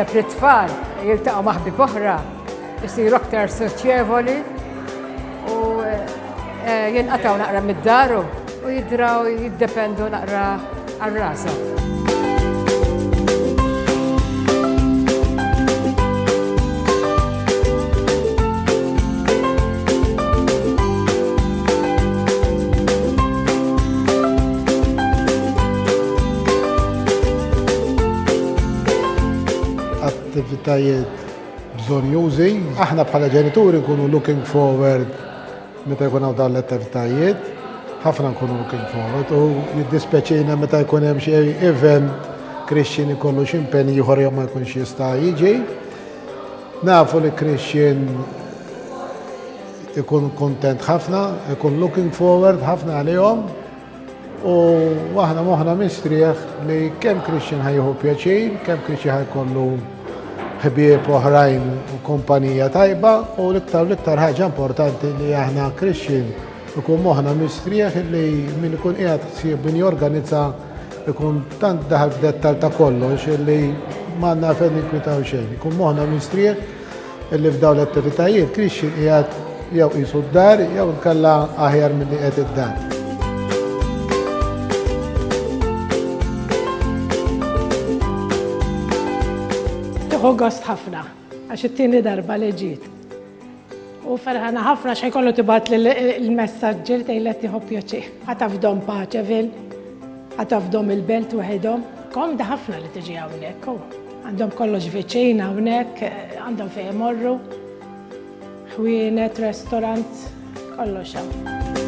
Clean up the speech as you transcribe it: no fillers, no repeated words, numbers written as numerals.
naħseb li t-tfal jiltaqgħu ma' ħbieb oħra jsiru aktar soċjevoli u jinqatgħu naqra mid-daru u jidraw jiddependu naqra għal rashom. Attivitajiet bżonjużi. Aħna bħala ġenituri nkunu looking forward meta jkun hawn dawn l-attivitajiet. Ħafna nkunu looking forward u jiddispeċina meta jkun hemm xi event Christian ikollu xi impenn ieħor jew ma jkunx jista' jiġi. Nafu li Christian ikun kuntent ħafna, ikun looking forward ħafna għalihom u aħna moħħna mistrieħ li kemm Christian ħajħu pjaċir, kemm Christian ħajkollu ħbieb oħrajn u kumpanija tajba u l-iktar ħaġa importanti li aħna Christian ikun moħħna mistrieħ li min ikun qiegħed min jorganizza ikun tant daħal f'dettal ta' kollox li m'għandna fejn ninkwitaw xejn. Ikun moħħna mistrieħ li f'dawn l-attivitajiet Christian qiegħed jew qisu d-dar jew nkella aħjar milli qiegħed id-dar. Gost ħafna, għax it-tieni darba li ġiet. U ferħana ħafna xejkollu tibgħat l-messaġġi li tgħidlek tieħu pjaċir. Ħatafdhom paċevil, ħatafdhom il-belt waħedhom. Komda ħafna li tiġi hawnhekk. Għandhom kollox viċin hawnhekk, għandhom fejn imorru. Ħwienet, restorant, kollox hawn.